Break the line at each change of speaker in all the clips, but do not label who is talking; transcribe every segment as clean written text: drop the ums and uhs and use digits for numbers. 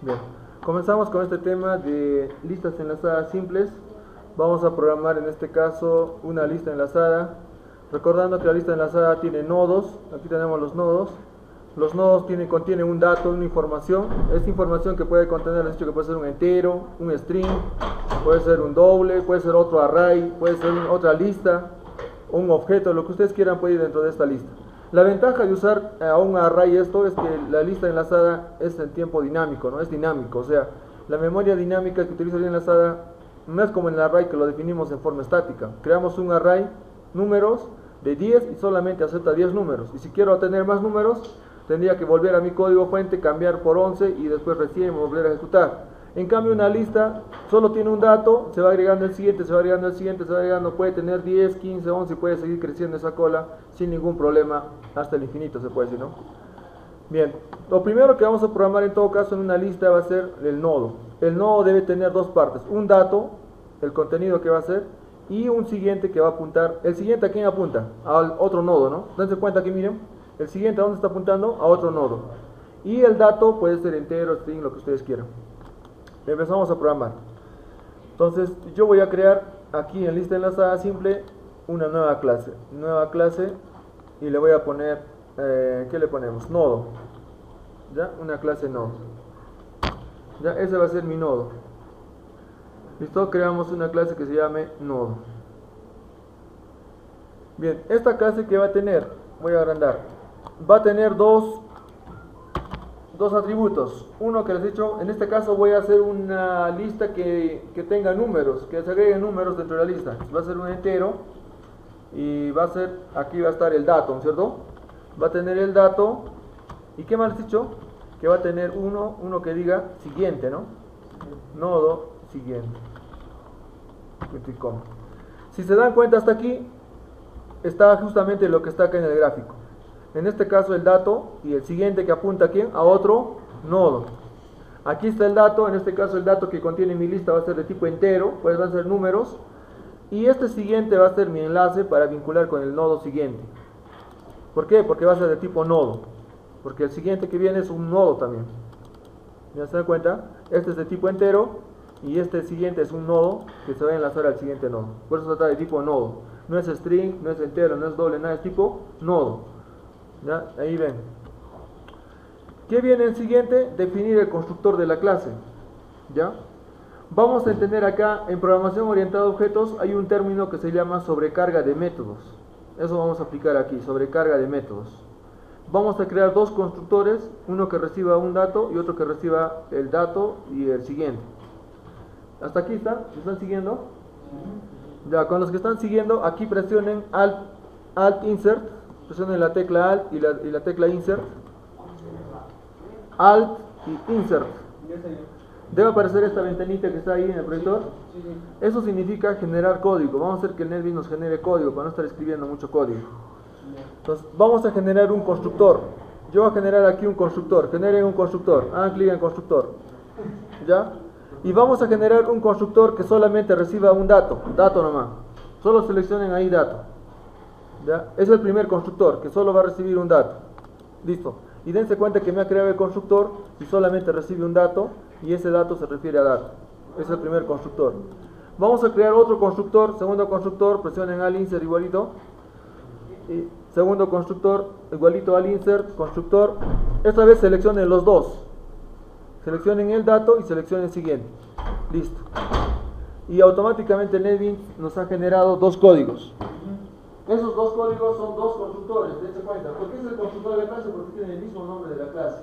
Bien, comenzamos con este tema de listas enlazadas simples. Vamos a programar en este caso una lista enlazada. Recordando que la lista enlazada tiene nodos. Aquí tenemos los nodos. Los nodos contienen un dato, una información. Esta información que puede contener, les he dicho que puede ser un entero, un string, puede ser un doble, puede ser otro array, puede ser otra lista, un objeto, lo que ustedes quieran puede ir dentro de esta lista. La ventaja de usar a un array esto es que la lista enlazada es en tiempo dinámico, no es dinámico, o sea, la memoria dinámica que utiliza la enlazada no es como en el array que lo definimos en forma estática. Creamos un array, números de 10 y solamente acepta 10 números, y si quiero tener más números tendría que volver a mi código fuente, cambiar por 11 y después recién volver a ejecutar. En cambio una lista solo tiene un dato, se va agregando el siguiente, se va agregando el siguiente, se va agregando, puede tener 10, 15, 11 y puede seguir creciendo esa cola sin ningún problema hasta el infinito, se puede decir, ¿no? Bien, lo primero que vamos a programar en todo caso en una lista va a ser el nodo. El nodo debe tener dos partes, un dato, el contenido que va a ser, y un siguiente que va a apuntar. ¿El siguiente a quién apunta? Al otro nodo, ¿no? Dense cuenta aquí, miren, el siguiente a dónde está apuntando, a otro nodo. Y el dato puede ser entero, string, lo que ustedes quieran. Empezamos a programar. Entonces yo voy a crear aquí en lista enlazada simple una nueva clase y le voy a poner ¿qué le ponemos? Nodo, ya, una clase nodo, ya, ese va a ser mi nodo. Listo, creamos una clase que se llame nodo. Bien, esta clase que va a tener, voy a agrandar, va a tener dos atributos. Uno que les he dicho, en este caso voy a hacer una lista que tenga números, que se agreguen números dentro de la lista. Va a ser un entero y va a ser, aquí va a estar el dato, ¿no es cierto? Va a tener el dato. ¿Y qué más les he dicho? Que va a tener uno que diga siguiente, ¿no? Nodo siguiente. Si se dan cuenta hasta aquí, está justamente lo que está acá en el gráfico. En este caso el dato y el siguiente que apunta ¿a quién? A otro nodo. Aquí está el dato, en este caso el dato que contiene mi lista va a ser de tipo entero, pues van a ser números. Y este siguiente va a ser mi enlace para vincular con el nodo siguiente. ¿Por qué? Porque va a ser de tipo nodo. Porque el siguiente que viene es un nodo también. ¿Ya se dan cuenta? Este es de tipo entero y este siguiente es un nodo que se va a enlazar al siguiente nodo. Por eso se trata de tipo nodo. No es string, no es entero, no es doble, nada, es tipo nodo. ¿Ya? Ahí ven. ¿Qué viene en siguiente? Definir el constructor de la clase. ¿Ya? Vamos a entender acá, en programación orientada a objetos, hay un término que se llama sobrecarga de métodos. Eso vamos a aplicar aquí, sobrecarga de métodos. Vamos a crear dos constructores, uno que reciba un dato y otro que reciba el dato y el siguiente. ¿Hasta aquí está? ¿Me están siguiendo? Ya, con los que están siguiendo, aquí presionen Alt Insert. Presionen la tecla Alt y la tecla Insert. Alt y Insert. Debe aparecer esta ventanita que está ahí en el proyector. Eso significa generar código. Vamos a hacer que el NetBeans nos genere código para no estar escribiendo mucho código. Entonces vamos a generar un constructor. Yo voy a generar aquí un constructor. Generen un constructor. Hagan clic en constructor. ¿Ya? Y vamos a generar un constructor que solamente reciba un dato. Dato nomás. Solo seleccionen ahí dato. ¿Ya? Es el primer constructor que solo va a recibir un dato. Listo. Y dense cuenta que me ha creado el constructor y solamente recibe un dato y ese dato se refiere a dato. Es el primer constructor. Vamos a crear otro constructor, segundo constructor, presionen al insert igualito. Y segundo constructor igualito al insert, constructor. Esta vez seleccionen los dos. Seleccionen el dato y seleccionen el siguiente. Listo. Y automáticamente NetBeans nos ha generado dos códigos. Esos dos códigos son dos constructores, dense cuenta. ¿Por qué es el constructor de la clase? Porque tiene el mismo nombre de la clase.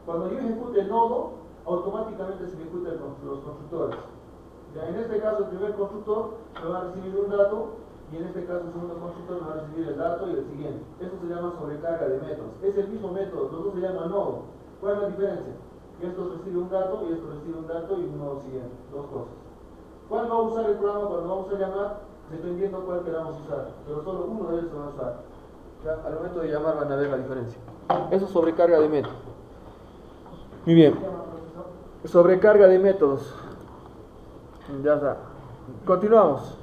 Cuando yo ejecute el nodo, automáticamente se ejecutan los constructores. Ya, en este caso, el primer constructor me va a recibir un dato, y en este caso, el segundo constructor me va a recibir el dato y el siguiente. Eso se llama sobrecarga de métodos. Es el mismo método, los dos se llaman nodo. ¿Cuál es la diferencia? Que esto recibe un dato y esto recibe un dato y un nodo siguiente. Dos cosas. ¿Cuál va a usar el programa cuando vamos a llamar? Dependiendo cuál queramos usar, pero solo uno de ellos se va a usar. ¿Ya? Al momento de llamar van a ver la diferencia. Eso es sobrecarga de métodos. Muy bien. Sobrecarga de métodos. Ya está. Continuamos.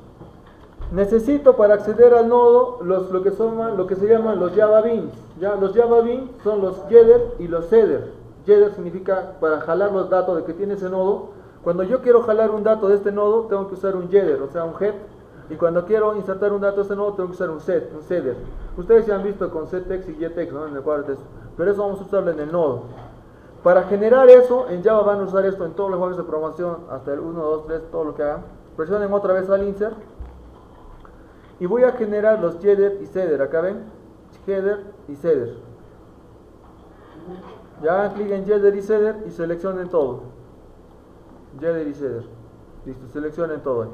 Necesito para acceder al nodo lo que se llaman los Java Beans. ¿Ya? Los Java Beans son los getter y los setter. Jether significa para jalar los datos de que tiene ese nodo. Cuando yo quiero jalar un dato de este nodo, tengo que usar un jether, o sea, un head. Y cuando quiero insertar un dato de este nodo, tengo que usar un setter. Ustedes ya han visto con settext y gettext, ¿no? En el cuadro de texto. Pero eso vamos a usarlo en el nodo. Para generar eso, en Java van a usar esto en todos los lenguajes de programación, hasta el 1, 2, 3, todo lo que hagan. Presionen otra vez al insert. Y voy a generar los jether y setter. Acá ven, header y setter. Ya hagan clic en jether y setter y seleccionen todo. Jether y setter. Listo, seleccionen todo.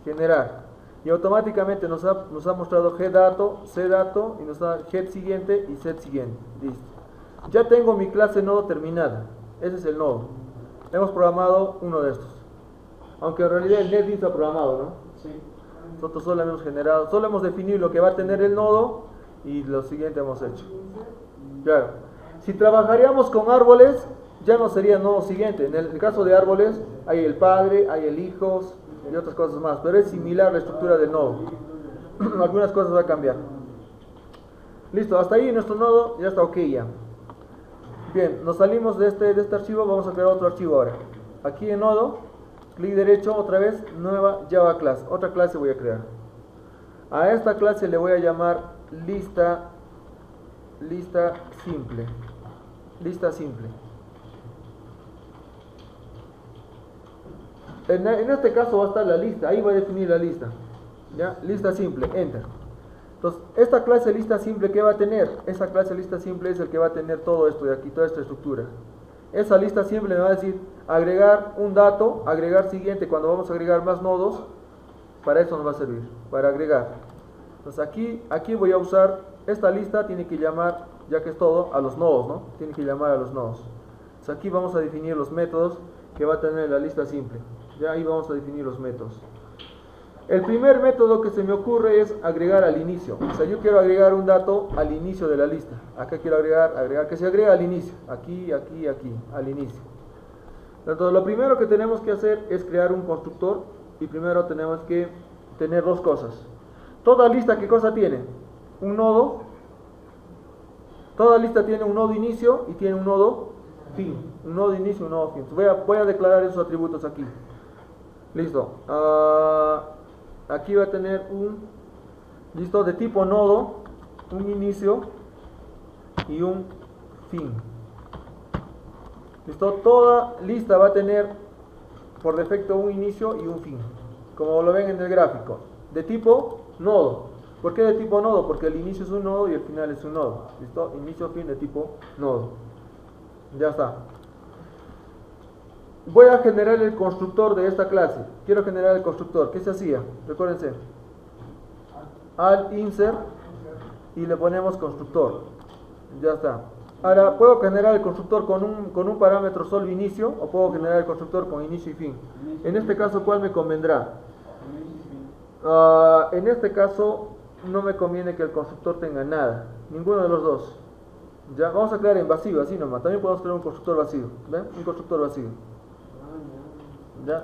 Generar. Y automáticamente nos ha mostrado headDato, cDato, y nos da head siguiente y set siguiente. Listo. Ya tengo mi clase nodo terminada. Ese es el nodo. Hemos programado uno de estos. Aunque en realidad el NetBeans ha programado, ¿no? Sí. Nosotros solo hemos generado, solo hemos definido lo que va a tener el nodo y lo siguiente hemos hecho. Claro. Si trabajaríamos con árboles, ya no sería nodo siguiente. En el caso de árboles, hay el padre, hay el hijo y otras cosas más. Pero es similar la estructura del nodo. Algunas cosas va a cambiar. Listo, hasta ahí nuestro nodo ya está ok ya. Bien, nos salimos de este archivo, vamos a crear otro archivo ahora. Aquí en nodo, clic derecho, otra vez, nueva Java class. Otra clase voy a crear. A esta clase le voy a llamar lista simple. Lista simple. En este caso va a estar la lista, ahí va a definir la lista. ¿Ya? Lista simple, enter. Entonces, esta clase lista simple, ¿qué va a tener? Esa clase lista simple es el que va a tener todo esto de aquí, toda esta estructura. Esa lista simple me va a decir agregar un dato, agregar siguiente, cuando vamos a agregar más nodos, para eso nos va a servir, para agregar. Entonces aquí voy a usar, esta lista tiene que llamar, ya que es todo, a los nodos, ¿no? Tiene que llamar a los nodos. Entonces aquí vamos a definir los métodos que va a tener la lista simple. Ya ahí vamos a definir los métodos. El primer método que se me ocurre es agregar al inicio. O sea, yo quiero agregar un dato al inicio de la lista. Acá quiero agregar, que se agrega al inicio. Aquí, al inicio. Entonces, lo primero que tenemos que hacer es crear un constructor. Y primero tenemos que tener dos cosas. Toda lista, ¿qué cosa tiene? Un nodo. Toda lista tiene un nodo inicio y tiene un nodo fin. Un nodo inicio y un nodo fin. Voy a declarar esos atributos aquí. Listo. Aquí va a tener listo, de tipo nodo, un inicio y un fin. Listo, toda lista va a tener por defecto un inicio y un fin, como lo ven en el gráfico, de tipo nodo. ¿Por qué de tipo nodo? Porque el inicio es un nodo y el final es un nodo. Listo, inicio, fin de tipo nodo. Ya está. Voy a generar el constructor de esta clase. Quiero generar el constructor. ¿Qué se hacía? Recuérdense. Alt insert y le ponemos constructor. Ya está. Ahora, ¿puedo generar el constructor con un parámetro solo inicio o puedo generar el constructor con inicio y fin? En este caso, ¿cuál me convendrá? En este caso, no me conviene que el constructor tenga nada. Ninguno de los dos. Ya, vamos a crear en vacío, así nomás. También podemos crear un constructor vacío. ¿Ven? Un constructor vacío. ¿Ya?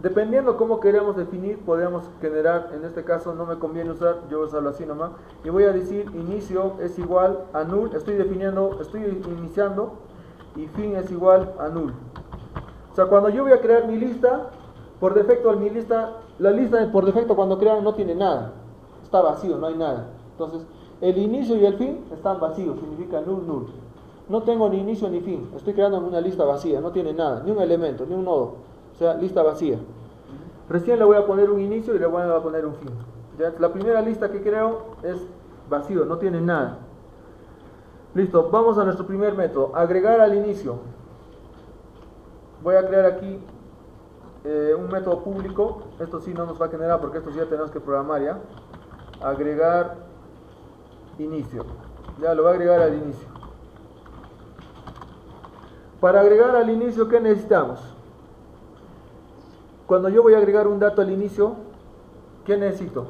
Dependiendo cómo queremos definir, podríamos generar, en este caso no me conviene usar, yo voy a usarlo así nomás, y voy a decir inicio es igual a null, estoy iniciando, y fin es igual a null. O sea, cuando yo voy a crear mi lista, por defecto la lista por defecto cuando crean no tiene nada, está vacío, no hay nada. Entonces, el inicio y el fin están vacíos, significa null, null. No tengo ni inicio ni fin, estoy creando una lista vacía, no tiene nada, ni un elemento, ni un nodo. O sea, lista vacía. Recién le voy a poner un inicio y le voy a poner un fin. ¿Ya? La primera lista que creo es vacío, no tiene nada. Listo, vamos a nuestro primer método. Agregar al inicio. Voy a crear aquí un método público. Esto sí no nos va a generar porque esto sí ya tenemos que programar ya. Agregar inicio. Ya lo voy a agregar al inicio. Para agregar al inicio, ¿qué necesitamos? Cuando yo voy a agregar un dato al inicio, ¿qué necesito?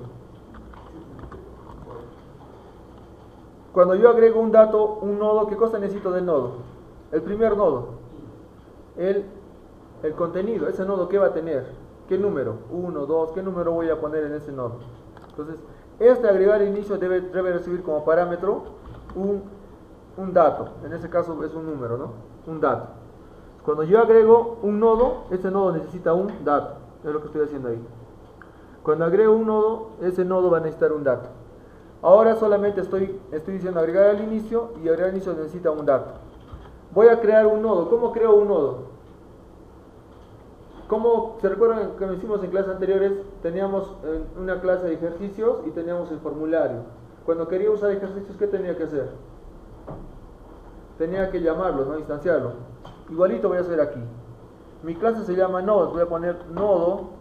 Cuando yo agrego un dato, un nodo, ¿qué cosa necesito del nodo? El primer nodo. El contenido, ese nodo, ¿qué va a tener? ¿Qué número? 1, 2, ¿qué número voy a poner en ese nodo? Entonces, agregar al inicio debe recibir como parámetro un dato. En ese caso es un número, ¿no? un dato. Cuando yo agrego un nodo, ese nodo necesita un dato. Es lo que estoy haciendo ahí. Cuando agrego un nodo, ese nodo va a necesitar un dato. Ahora solamente estoy diciendo agregar al inicio, y agregar al inicio necesita un dato. Voy a crear un nodo. ¿Cómo creo un nodo? Como se recuerdan que lo hicimos en clases anteriores, teníamos una clase de ejercicios y teníamos el formulario. Cuando quería usar ejercicios, ¿qué tenía que hacer? Tenía que llamarlos, ¿no? Instanciarlo. Igualito voy a hacer aquí. Mi clase se llama nodos. Voy a poner nodo.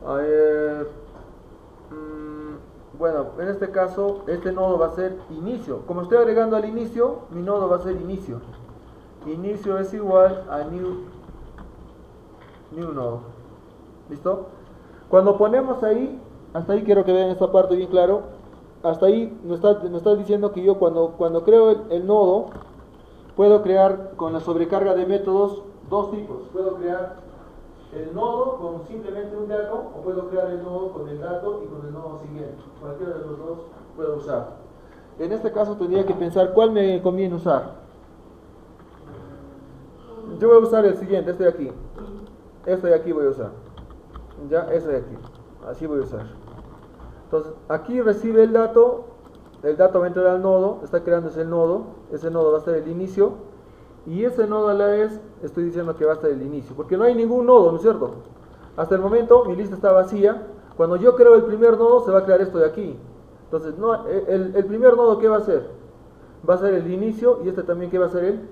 A ver. Bueno, en este caso, este nodo va a ser inicio. Como estoy agregando al inicio, mi nodo va a ser inicio. Inicio es igual a new nodo. ¿Listo? Cuando ponemos ahí, hasta ahí quiero que vean esta parte bien claro. Hasta ahí nos está diciendo que yo cuando creo el nodo, puedo crear con la sobrecarga de métodos dos tipos. Puedo crear el nodo con simplemente un dato, o puedo crear el nodo con el dato y con el nodo siguiente. Cualquiera de los dos puedo usar. En este caso tendría que pensar cuál me conviene usar. Yo voy a usar el siguiente, este de aquí. Este de aquí voy a usar. Ya, este de aquí. Así voy a usar. Entonces, aquí recibe el dato va a entrar al nodo, está creándose el nodo, ese nodo va a ser el inicio, y ese nodo a la vez estoy diciendo que va a estar el inicio, porque no hay ningún nodo, ¿no es cierto? Hasta el momento mi lista está vacía. Cuando yo creo el primer nodo, se va a crear esto de aquí. Entonces, no, el primer nodo, ¿qué va a ser? Va a ser el inicio, y este también, ¿qué va a ser? El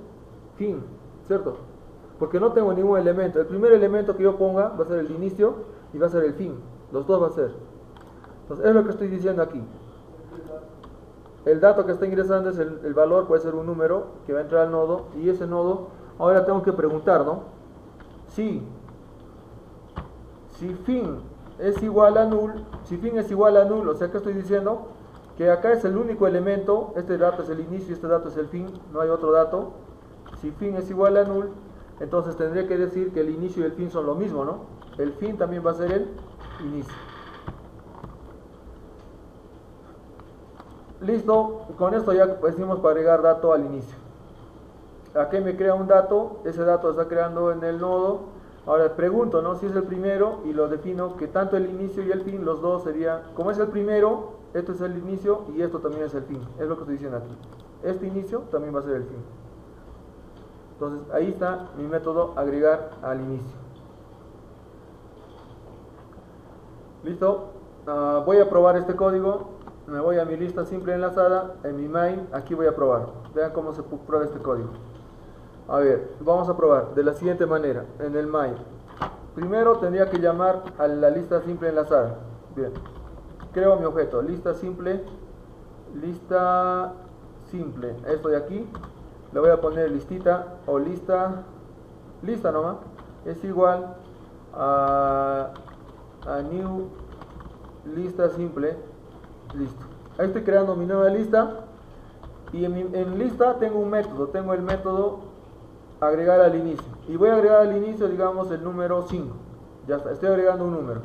fin, ¿cierto? Porque no tengo ningún elemento. El primer elemento que yo ponga va a ser el inicio y va a ser el fin. Los dos va a ser. Entonces, es lo que estoy diciendo aquí. El dato que está ingresando es el valor, puede ser un número que va a entrar al nodo, y ese nodo, ahora tengo que preguntar, ¿no? Si fin es igual a null, o sea que estoy diciendo que acá es el único elemento, este dato es el inicio y este dato es el fin, no hay otro dato. Si fin es igual a null, entonces tendría que decir que el inicio y el fin son lo mismo, ¿no? El fin también va a ser el inicio. Listo, con esto ya decimos para agregar dato al inicio. Aquí me crea un dato, ese dato está creando en el nodo. Ahora pregunto, ¿no? Si es el primero, y lo defino que tanto el inicio y el fin, los dos serían, como es el primero, esto es el inicio y esto también es el fin. Es lo que estoy diciendo aquí. Este inicio también va a ser el fin. Entonces ahí está mi método agregar al inicio. Listo. Voy a probar este código. Me voy a mi lista simple enlazada, en mi main, aquí voy a probar. Vean cómo se prueba este código. A ver, vamos a probar de la siguiente manera. En el main, primero tendría que llamar a la lista simple enlazada. Bien, creo mi objeto, lista simple, esto de aquí. Le voy a poner listita o lista nomás. Es igual a new lista simple. Listo. Ahí estoy creando mi nueva lista. Y en lista tengo un método. Tengo el método agregar al inicio. Y voy a agregar al inicio, digamos, el número 5. Ya está, estoy agregando un número.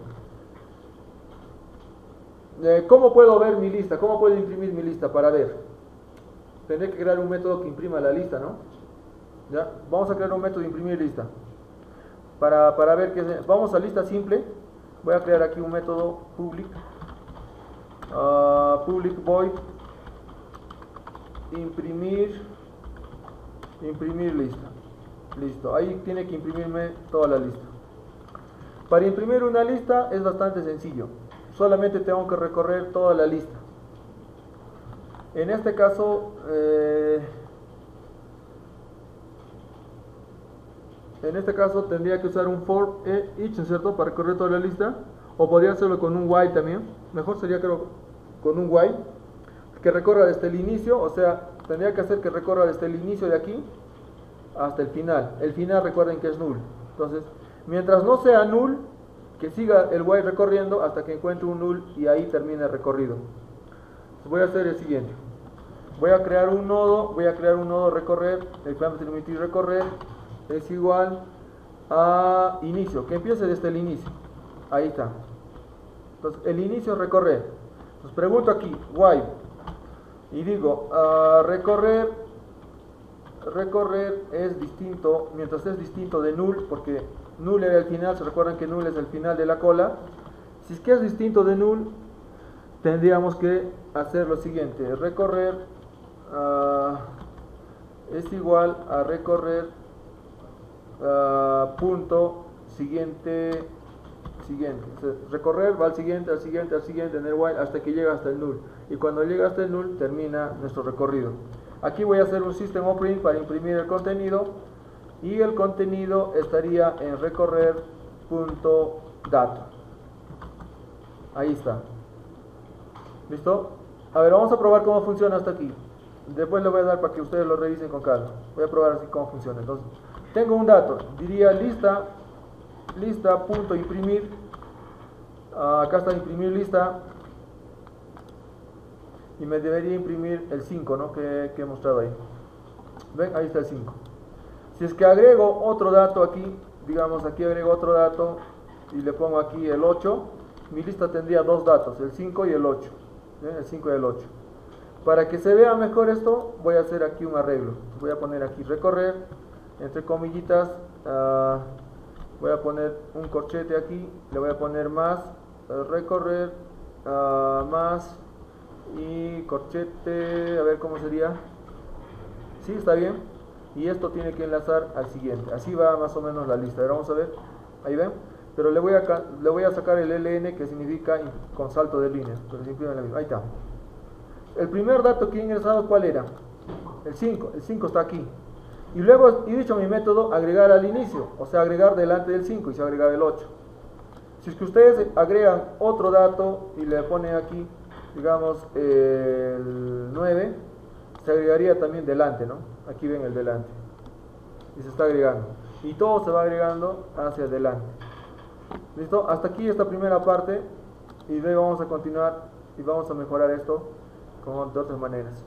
¿Cómo puedo ver mi lista? ¿Cómo puedo imprimir mi lista para ver? Tendré que crear un método que imprima la lista, ¿no? ¿Ya? Vamos a crear un método de imprimir lista. Para ver que vamos a lista simple. Voy a crear aquí un método public. Public void imprimir lista. Listo, ahí tiene que imprimirme toda la lista. Para imprimir una lista es bastante sencillo, solamente tengo que recorrer toda la lista. En este caso tendría que usar un for each, ¿cierto? Para recorrer toda la lista, o podría hacerlo con un while también. Mejor sería, creo, con un while que recorra desde el inicio, o sea, tendría que hacer que recorra desde el inicio de aquí hasta el final. El final, recuerden que es null. Entonces, mientras no sea null, que siga el while recorriendo hasta que encuentre un null y ahí termine el recorrido. Voy a hacer el siguiente. Voy a crear un nodo recorrer, el plan permitir recorrer es igual a inicio, que empiece desde el inicio. Ahí está. Entonces, el inicio recorrer. Entonces pregunto aquí, while, y digo, recorrer recorrer es distinto, mientras es distinto de null, porque null era el final, se recuerdan que null es el final de la cola. Si es que es distinto de null, tendríamos que hacer lo siguiente: recorrer es igual a recorrer punto siguiente. Recorrer va al siguiente, al siguiente, al siguiente en el while hasta que llega hasta el null, y cuando llega hasta el null termina nuestro recorrido. Aquí voy a hacer un system print para imprimir el contenido, y el contenido estaría en recorrer.data. Ahí está. ¿Listo? A ver, vamos a probar cómo funciona hasta aquí. Después le voy a dar para que ustedes lo revisen con calma. Voy a probar así cómo funciona. Entonces, tengo un dato, diría lista.imprimir. Acá está imprimir lista, y me debería imprimir el 5, ¿no? que he mostrado ahí. Ven, ahí está el 5. Si es que agrego otro dato aquí, digamos aquí agrego otro dato y le pongo aquí el 8, mi lista tendría dos datos, el 5 y el 8. ¿Ven? El 5 y el 8. Para que se vea mejor esto, voy a hacer aquí un arreglo. Voy a poner aquí recorrer, entre comillitas, voy a poner un corchete aquí, le voy a poner más, recorrer, más, y corchete, a ver cómo sería. Sí, está bien. Y esto tiene que enlazar al siguiente. Así va más o menos la lista. Ahora vamos a ver. Ahí ven. Pero le voy a sacar el LN, que significa con salto de línea. Pero se imprime la misma. Ahí está. El primer dato que he ingresado, ¿cuál era? El 5. El 5 está aquí. Y luego he dicho mi método agregar al inicio. O sea, agregar delante del 5 y se agrega el 8. Si es que ustedes agregan otro dato y le ponen aquí, digamos, el 9, se agregaría también delante, ¿no? Aquí ven el delante. Y se está agregando. Y todo se va agregando hacia adelante. ¿Listo? Hasta aquí esta primera parte. Y luego vamos a continuar y vamos a mejorar esto de otras maneras.